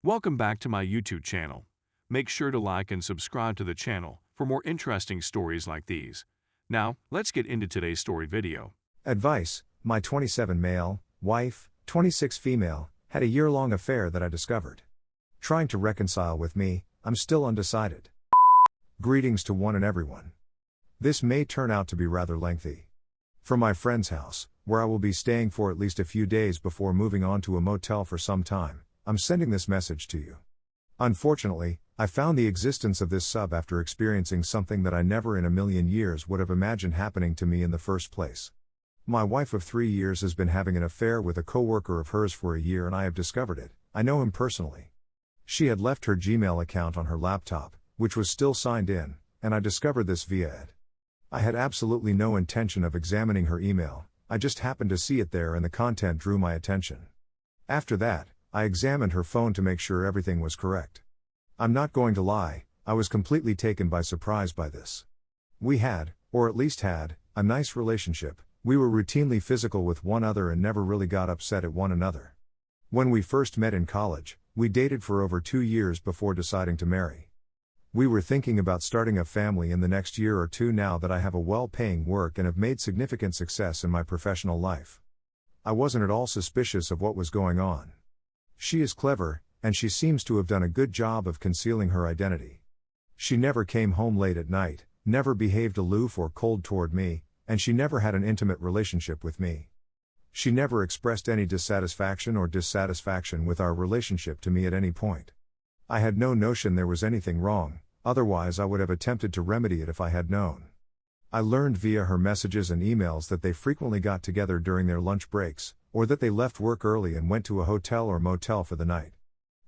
Welcome back to my YouTube channel. Make sure to like and subscribe to the channel for more interesting stories like these. Now, let's get into today's story video. Advice: my 27 male, wife, 26 female, had a year-long affair that I discovered. Trying to reconcile with me, I'm still undecided. Greetings to one and everyone. This may turn out to be rather lengthy. From my friend's house, where I will be staying for at least a few days before moving on to a motel for some time, I'm sending this message to you. Unfortunately, I found the existence of this sub after experiencing something that I never in a million years would have imagined happening to me in the first place. My wife of 3 years has been having an affair with a coworker of hers for a year, and I have discovered it. I know him personally. She had left her Gmail account on her laptop, which was still signed in, and I discovered this via it. I had absolutely no intention of examining her email. I just happened to see it there and the content drew my attention. After that, I examined her phone to make sure everything was correct. I'm not going to lie, I was completely taken by surprise by this. We had, or at least had, a nice relationship. We were routinely physical with one another and never really got upset at one another. When we first met in college, we dated for over 2 years before deciding to marry. We were thinking about starting a family in the next year or two now that I have a well-paying work and have made significant success in my professional life. I wasn't at all suspicious of what was going on. She is clever, and she seems to have done a good job of concealing her identity. She never came home late at night, never behaved aloof or cold toward me, and she never had an intimate relationship with me. She never expressed any dissatisfaction or dissatisfaction with our relationship to me at any point. I had no notion there was anything wrong, otherwise I would have attempted to remedy it if I had known. I learned via her messages and emails that they frequently got together during their lunch breaks, or that they left work early and went to a hotel or motel for the night.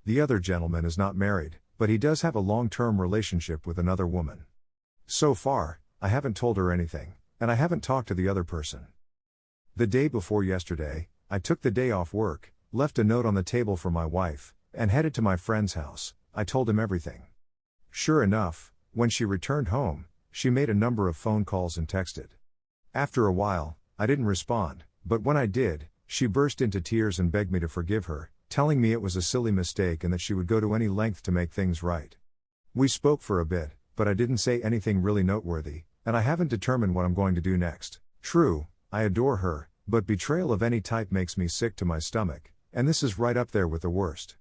The other gentleman is not married, but he does have a long-term relationship with another woman. So far, I haven't told her anything, and I haven't talked to the other person. The day before yesterday, I took the day off work, left a note on the table for my wife, and headed to my friend's house. I told him everything. Sure enough, when she returned home, she made a number of phone calls and texted. After a while, I didn't respond, but when I did, she burst into tears and begged me to forgive her, telling me it was a silly mistake and that she would go to any length to make things right. We spoke for a bit, but I didn't say anything really noteworthy, and I haven't determined what I'm going to do next. True, I adore her, but betrayal of any type makes me sick to my stomach, and this is right up there with the worst.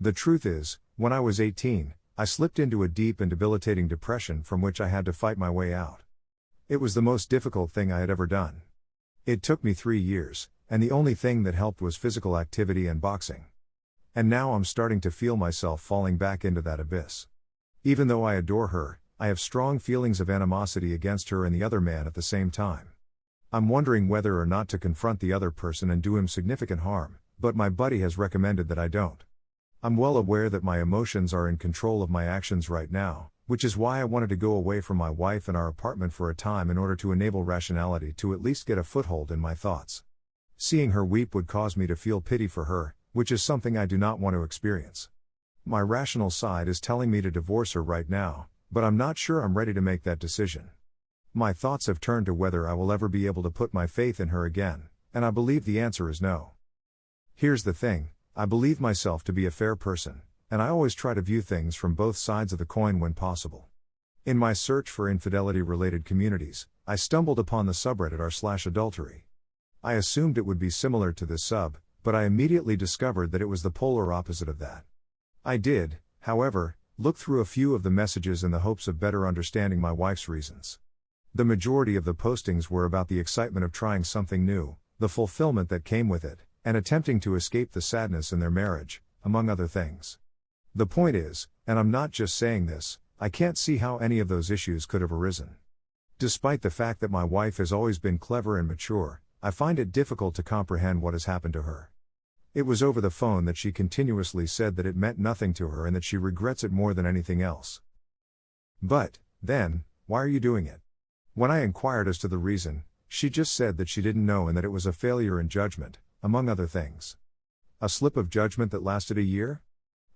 The truth is, when I was 18, I slipped into a deep and debilitating depression from which I had to fight my way out. It was the most difficult thing I had ever done. It took me 3 years, and the only thing that helped was physical activity and boxing. And now I'm starting to feel myself falling back into that abyss. Even though I adore her, I have strong feelings of animosity against her and the other man at the same time. I'm wondering whether or not to confront the other person and do him significant harm, but my buddy has recommended that I don't. I'm well aware that my emotions are in control of my actions right now, which is why I wanted to go away from my wife and our apartment for a time in order to enable rationality to at least get a foothold in my thoughts. Seeing her weep would cause me to feel pity for her, which is something I do not want to experience. My rational side is telling me to divorce her right now, but I'm not sure I'm ready to make that decision. My thoughts have turned to whether I will ever be able to put my faith in her again, and I believe the answer is no. Here's the thing. I believe myself to be a fair person, and I always try to view things from both sides of the coin when possible. In my search for infidelity-related communities, I stumbled upon the subreddit r/adultery. I assumed it would be similar to this sub, but I immediately discovered that it was the polar opposite of that. I did, however, look through a few of the messages in the hopes of better understanding my wife's reasons. The majority of the postings were about the excitement of trying something new, the fulfillment that came with it, and attempting to escape the sadness in their marriage, among other things. The point is, and I'm not just saying this, I can't see how any of those issues could have arisen. Despite the fact that my wife has always been clever and mature, I find it difficult to comprehend what has happened to her. It was over the phone that she continuously said that it meant nothing to her and that she regrets it more than anything else. But, then, why are you doing it? When I inquired as to the reason, she just said that she didn't know and that it was a failure in judgment, among other things. A slip of judgment that lasted a year?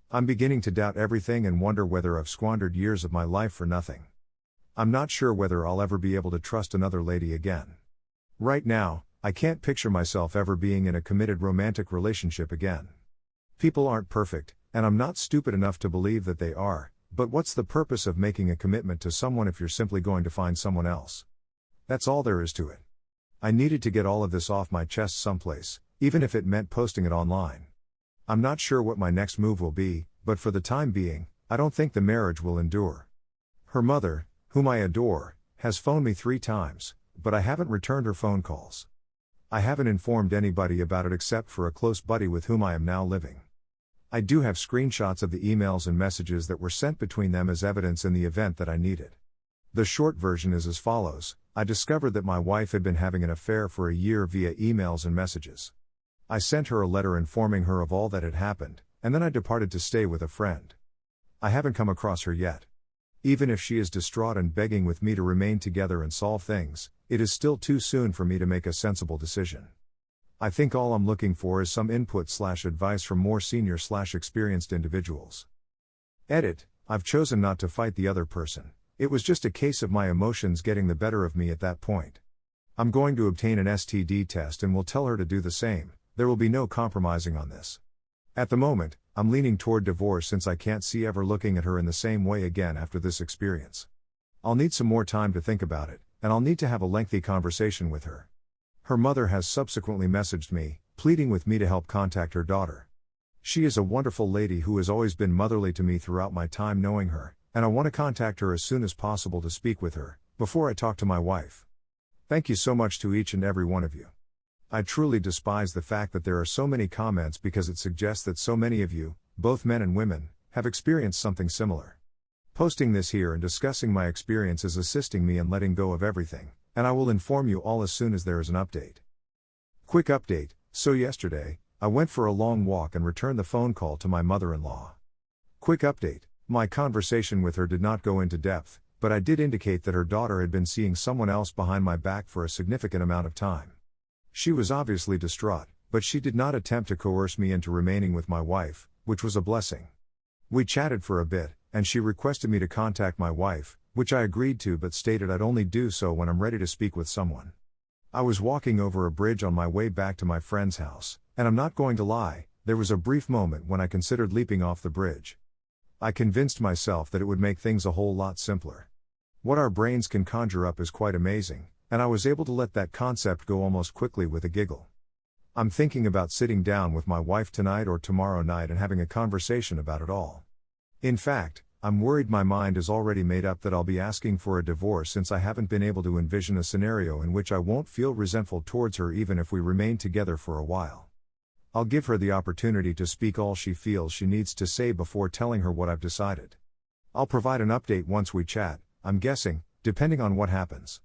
I'm beginning to doubt everything and wonder whether I've squandered years of my life for nothing. I'm not sure whether I'll ever be able to trust another lady again. Right now, I can't picture myself ever being in a committed romantic relationship again. People aren't perfect, and I'm not stupid enough to believe that they are, but what's the purpose of making a commitment to someone if you're simply going to find someone else? That's all there is to it. I needed to get all of this off my chest someplace, even if it meant posting it online. I'm not sure what my next move will be, but for the time being, I don't think the marriage will endure. Her mother, whom I adore, has phoned me 3 times, but I haven't returned her phone calls. I haven't informed anybody about it except for a close buddy with whom I am now living. I do have screenshots of the emails and messages that were sent between them as evidence in the event that I need it. The short version is as follows: I discovered that my wife had been having an affair for a year via emails and messages. I sent her a letter informing her of all that had happened, and then I departed to stay with a friend. I haven't come across her yet. Even if she is distraught and begging with me to remain together and solve things, it is still too soon for me to make a sensible decision. I think all I'm looking for is some input/advice from more senior/experienced individuals. Edit: I've chosen not to fight the other person. It was just a case of my emotions getting the better of me at that point. I'm going to obtain an STD test and will tell her to do the same. There will be no compromising on this. At the moment, I'm leaning toward divorce since I can't see ever looking at her in the same way again after this experience. I'll need some more time to think about it, and I'll need to have a lengthy conversation with her. Her mother has subsequently messaged me, pleading with me to help contact her daughter. She is a wonderful lady who has always been motherly to me throughout my time knowing her, and I want to contact her as soon as possible to speak with her, before I talk to my wife. Thank you so much to each and every one of you. I truly despise the fact that there are so many comments because it suggests that so many of you, both men and women, have experienced something similar. Posting this here and discussing my experience is assisting me in letting go of everything, and I will inform you all as soon as there is an update. Quick update: so yesterday, I went for a long walk and returned the phone call to my mother-in-law. Quick update: my conversation with her did not go into depth, but I did indicate that her daughter had been seeing someone else behind my back for a significant amount of time. She was obviously distraught, but she did not attempt to coerce me into remaining with my wife, which was a blessing. We chatted for a bit, and she requested me to contact my wife, which I agreed to but stated I'd only do so when I'm ready to speak with someone. I was walking over a bridge on my way back to my friend's house, and I'm not going to lie, there was a brief moment when I considered leaping off the bridge. I convinced myself that it would make things a whole lot simpler. What our brains can conjure up is quite amazing, and I was able to let that concept go almost quickly with a giggle. I'm thinking about sitting down with my wife tonight or tomorrow night and having a conversation about it all. In fact, I'm worried my mind is already made up that I'll be asking for a divorce since I haven't been able to envision a scenario in which I won't feel resentful towards her even if we remain together for a while. I'll give her the opportunity to speak all she feels she needs to say before telling her what I've decided. I'll provide an update once we chat, I'm guessing, depending on what happens.